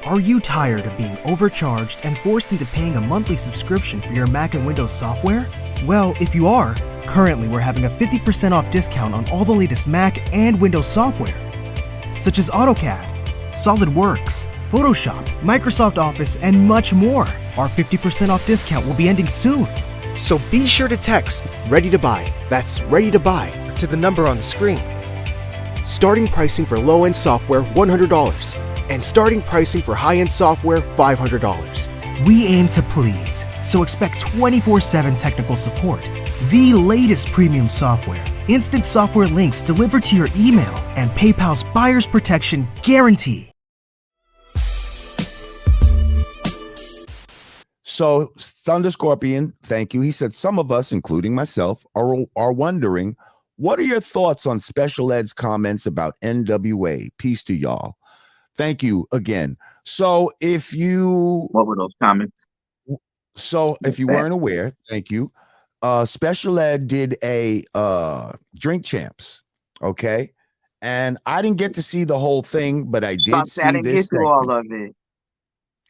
Are you tired of being overcharged and forced into paying a monthly subscription for your Mac and Windows software? Well, if you are, currently we're having a 50% off discount on all the latest Mac and Windows software, such as AutoCAD, SolidWorks, Photoshop, Microsoft Office, and much more. Our 50% off discount will be ending soon. So be sure to text Ready to Buy, that's Ready to Buy, to the number on the screen. Starting pricing for low-end software, $100. And starting pricing for high-end software, $500. We aim to please, so expect 24/7 technical support, the latest premium software, instant software links delivered to your email, and PayPal's buyer's protection guarantee. So Thunder Scorpion, thank you. He said, some of us, including myself, are wondering, what are your thoughts on Special Ed's comments about NWA? Peace to y'all. Thank you again. So if you... What were those comments? So if you weren't aware, thank you. Special Ed did a Drink Champs, okay? And I didn't get to see the whole thing, but I did see this segment. All of it.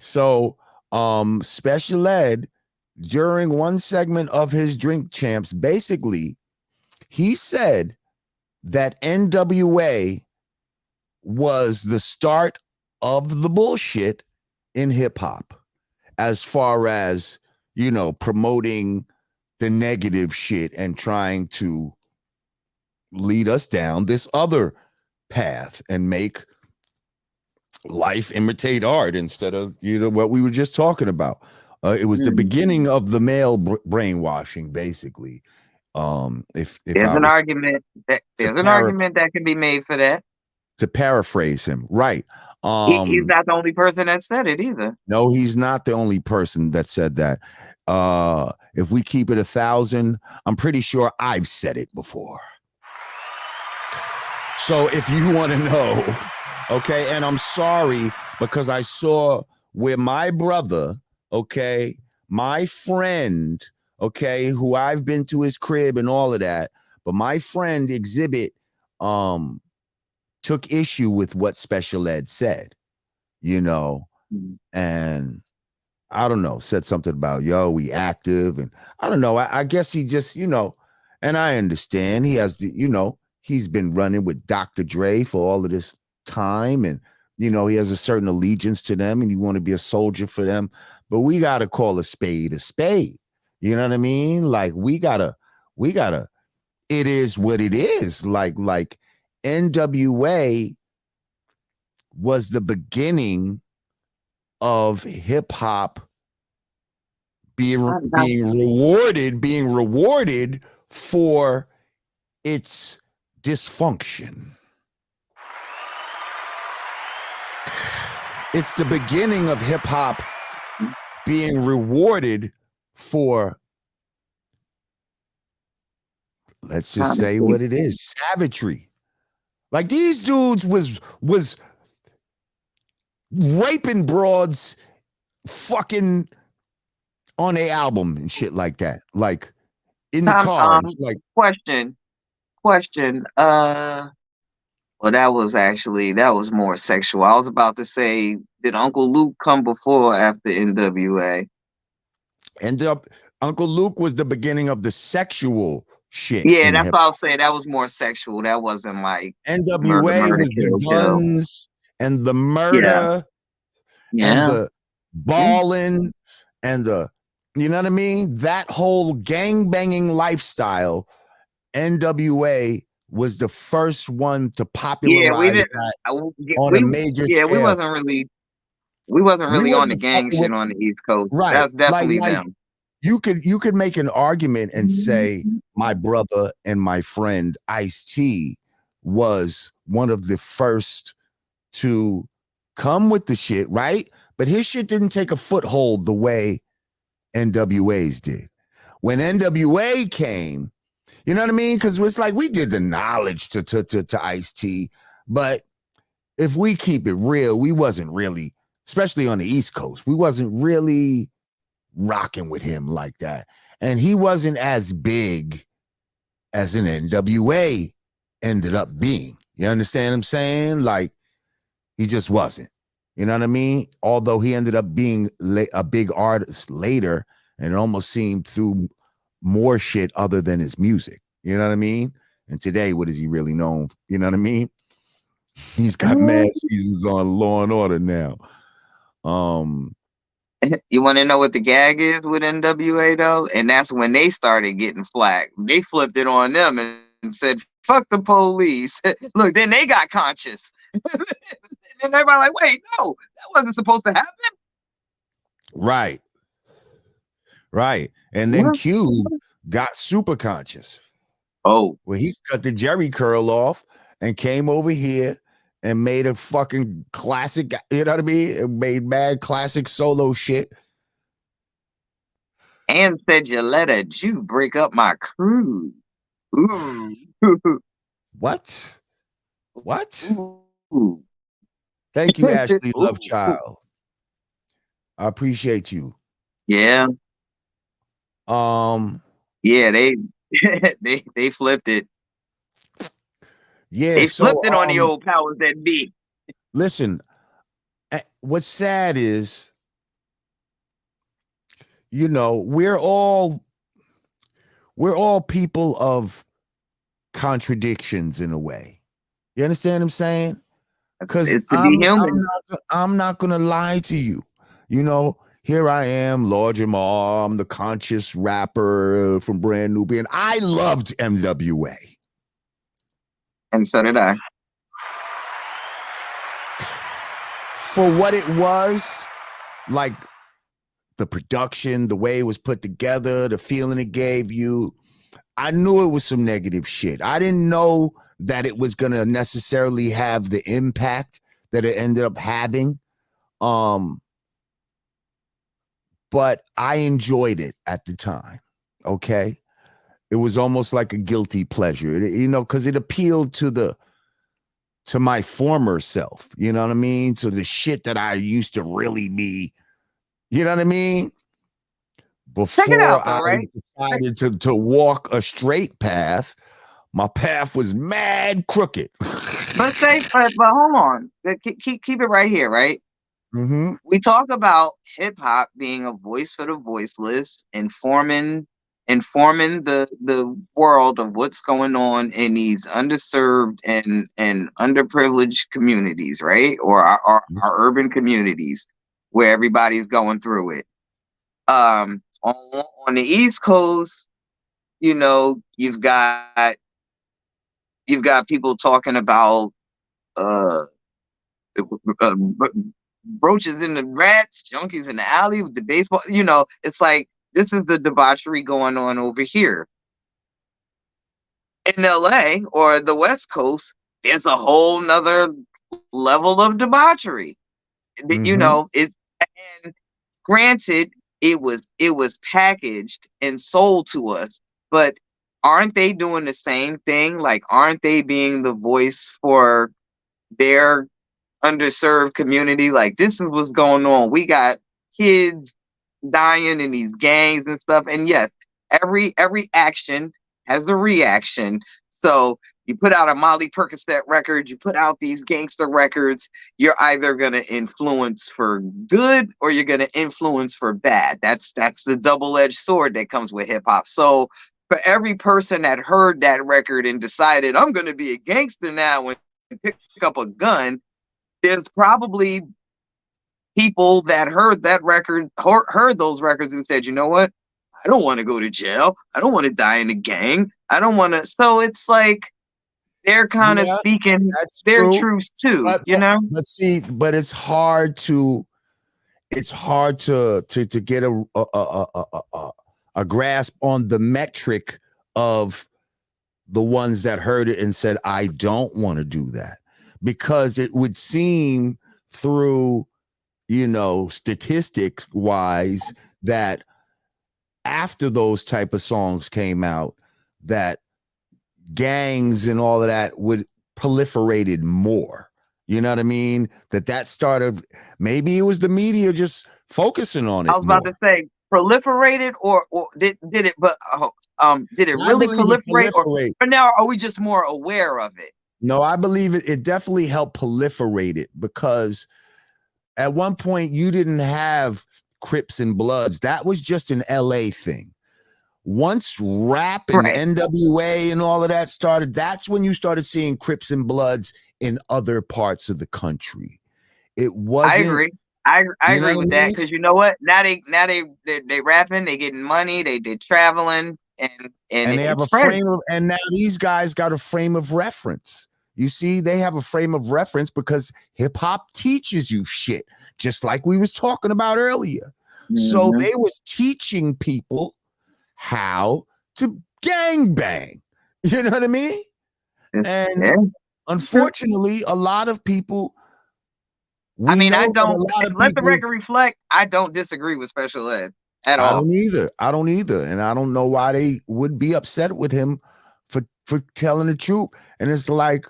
So Special Ed, during one segment of his Drink Champs, basically, he said that NWA was the start of the bullshit in hip hop, as far as, you know, promoting the negative shit and trying to lead us down this other path and make life imitate art instead of, you know, what we were just talking about. It was the beginning of the male brainwashing, basically. If there's an argument that can be made for that. To paraphrase him, right? He's not the only person that said it either. No, he's not the only person that said that. If we keep it 1,000, I'm pretty sure I've said it before. So if you want to know, okay, and I'm sorry because I saw where my brother, okay, my friend, okay, who I've been to his crib and all of that, but my friend Exhibit, took issue with what Special Ed said, you know, and I don't know, said something about, yo, we active, and I don't know, I guess he just, you know, and I understand he has the, you know, he's been running with Dr. Dre for all of this time, and, you know, he has a certain allegiance to them, and you want to be a soldier for them, but we got to call a spade, you know what I mean? Like, we gotta, it is what it is, like, NWA was the beginning of hip hop being rewarded for its dysfunction. It's the beginning of hip hop being rewarded for, let's just say what it is, savagery. Like, these dudes was raping broads fucking on a album and shit like that. Like, in the cars. Like, question. Well, that was more sexual. I was about to say, did Uncle Luke come before or after NWA? Uncle Luke was the beginning of the sexual shit. Yeah, that's what I was saying. That was more sexual. That wasn't like NWA was the guns and the murder and the balling and the, you know what I mean? That whole gang banging lifestyle, NWA was the first one to popularize that on a major scale. We wasn't really on the gang shit on the East Coast. Right. That's definitely them. You could make an argument and say my brother and my friend Ice-T was one of the first to come with the shit, right? But his shit didn't take a foothold the way NWA's did. When NWA came, you know what I mean? Because it's like we did the knowledge to Ice-T, but if we keep it real, we wasn't really, especially on the East Coast, we wasn't really rocking with him like that. And he wasn't as big as an NWA ended up being. You understand what I'm saying? Like, he just wasn't. You know what I mean? Although he ended up being a big artist later, and it almost seemed through more shit other than his music. You know what I mean? And today, what is he really known? You know what I mean? He's got mad seasons on Law and Order now. You want to know what the gag is with NWA though? And that's when they started getting flack. They flipped it on them and said, "Fuck the police." Look, then they got conscious. And everybody like, wait, no, that wasn't supposed to happen. Right. And then Cube got super conscious. Oh, well, he cut the Jerry curl off and came over here and made a fucking classic, you know what I mean? It made mad classic solo shit. And said you let a Jew break up my crew. Ooh. What? Ooh. Thank you, Ashley Lovechild. I appreciate you. Yeah. Yeah, they flipped it. Yeah, they flipped it on the old powers that be. Listen, what's sad is, you know, we're all people of contradictions in a way. You understand what I'm saying? Because I'm not gonna lie to you. You know, here I am, Lord Jamar. I'm the conscious rapper from Brand Nubian. I loved NWA. And so did I. For what it was, like the production, the way it was put together, the feeling it gave you, I knew it was some negative shit. I didn't know that it was going to necessarily have the impact that it ended up having. But I enjoyed it at the time. Okay. It was almost like a guilty pleasure, you know, because it appealed to my former self, you know what I mean? To the shit that I used to really be, you know what I mean? Before I decided to walk a straight path, my path was mad crooked. but hold on. Keep it right here, right? Mm-hmm. We talk about hip hop being a voice for the voiceless, informing the world of what's going on in these underserved and underprivileged communities, right? Or our urban communities where everybody's going through it. On the East Coast, you know, you've got people talking about roaches in the rats, junkies in the alley with the baseball. You know, it's like this is the debauchery going on over here. In LA or the West Coast, there's a whole nother level of debauchery. Mm-hmm. You know, and granted, it was packaged and sold to us, but aren't they doing the same thing? Like, aren't they being the voice for their underserved community? Like, this is what's going on. We got kids dying in these gangs and stuff. And yes, every action has a reaction. So you put out a Molly Percocet record, you put out these gangster records, you're either going to influence for good or you're going to influence for bad. That's the double-edged sword that comes with hip hop. So for every person that heard that record and decided, I'm going to be a gangster now and pick up a gun, there's probably people that heard that record, heard those records and said, you know what? I don't want to go to jail. I don't want to die in a gang. I don't want to. So it's like they're kind of speaking their truths too, you know? But it's hard to get a grasp on the metric of the ones that heard it and said, I don't want to do that. Because it would seem through, you know, statistics wise that after those type of songs came out, that gangs and all of that would proliferated more. You know what I mean? That started, maybe it was the media just focusing on it. I was about to say proliferated or did it, but did it really proliferate? Or now are we just more aware of it? No, I believe it definitely helped proliferate it, because At one point, you didn't have Crips and Bloods. That was just an LA thing. Once rap and NWA and all of that started, that's when you started seeing Crips and Bloods in other parts of the country. It wasn't. I agree. I agree with that, because you know what? Now they rapping, they getting money, they traveling, and they have a frame of, and now these guys got a frame of reference. You see, they have a frame of reference because hip hop teaches you shit, just like we was talking about earlier. So they was teaching people how to gangbang. You know what I mean? And unfortunately, a lot of people. I don't. Let the record reflect. I don't disagree with Special Ed at all. I don't either, and I don't know why they would be upset with him for telling the truth. And it's like,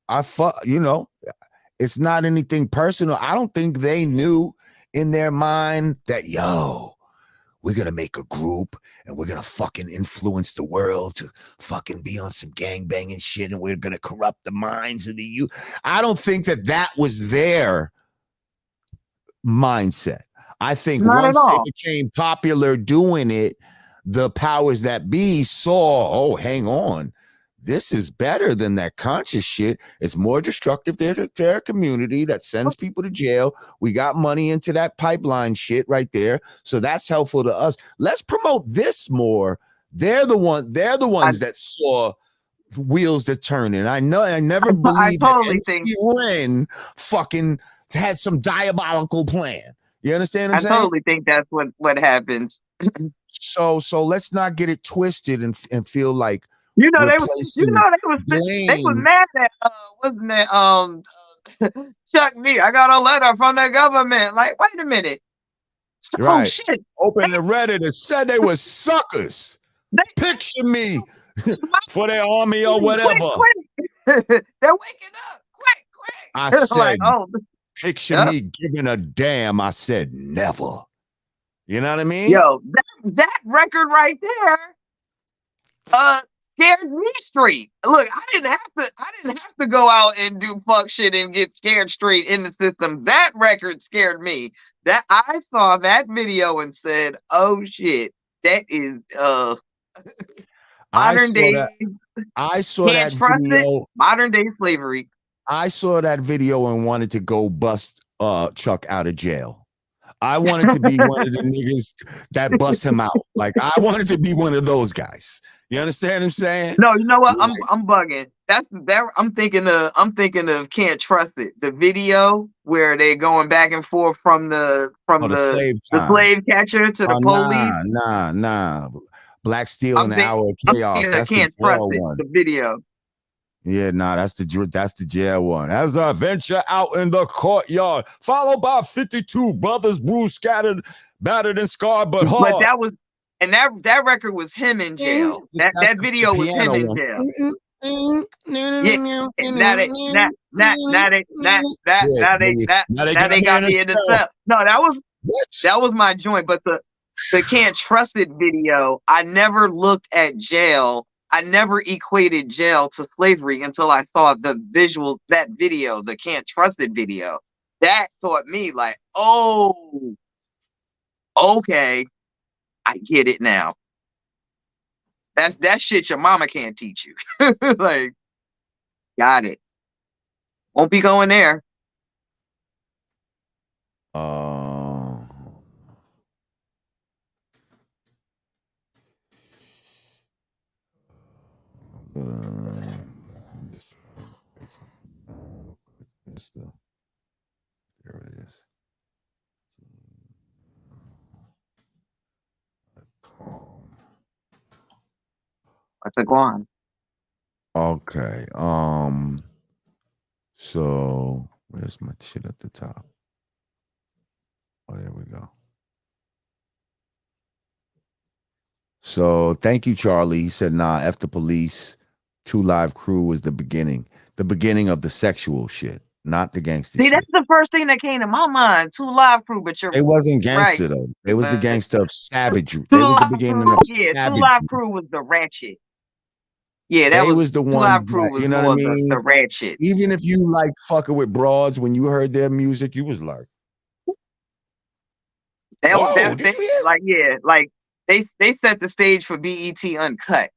it's not anything personal. I don't think they knew in their mind that, we're gonna make a group and we're gonna fucking influence the world to fucking be on some gangbanging shit, and we're gonna corrupt the minds of the youth. I don't think that was their mindset. I think once they became popular doing it, the powers that be saw, hang on, this is better than that conscious shit. It's more destructive to their community that sends people to jail. We got money into that pipeline shit right there. So that's helpful to us. Let's promote this more. They're the ones that saw wheels that turning. I never believed I totally think Ren fucking had some diabolical plan. You understand what I'm saying? I totally think that's what happens. So let's not get it twisted and feel like they was mad at wasn't it Chuck D. I got a letter from the government. Like, wait a minute. Right. Shit. Opened the Reddit and said they were suckers. Picture me for their army or whatever. Quick. They're waking up. Quick. I said, picture me giving a damn. I said, never. You know what I mean? Yo, that record right there scared me straight. Look, I didn't have to go out and do fuck shit and get scared straight in the system. That record scared me. That I saw that video and said, oh shit, that is modern day. I saw that video. Modern day slavery. I saw that video and wanted to go bust Chuck out of jail. I wanted to be one of the niggas that bust him out. Like, I wanted to be one of those guys. You understand what I'm saying? No, you know what? I'm bugging. I'm thinking of Can't Trust It. The video where they going back and forth from the slave catcher to the police. Nah. Black Steel and the Hour of Chaos. That's Can't the Trust It. one. The video. Yeah, that's the jail one. As I venture out in the courtyard, followed by 52 brothers bruised, scattered, battered, and scarred, but hard. But that was, and that record was him in jail. That video was him in jail. Now they got me in the cell. No, that was my joint. But the Can't Trust It video, I never looked at jail. I never equated jail to slavery until I saw that video, the Can't Trust It video. That taught me, like, oh, okay, I get it now. That shit your mama can't teach you. Like, got it. Won't be going there. There it is. What's it going? Okay. So where's my shit at the top? Oh, there we go. So thank you, Charlie. He said, nah, F the police. 2 Live Crew was the beginning of the sexual shit, not the gangster shit. See, that's the first thing that came to my mind. 2 Live Crew, but it wasn't gangster though. It was the gangster of savagery. It was the beginning of savagery. 2 Live Crew was the ratchet. Yeah, that was the 2 one. Live Crew was, you know what I mean? The ratchet. Even if you like fucking with broads, when you heard their music, you was like, did you hear? like they set the stage for BET Uncut.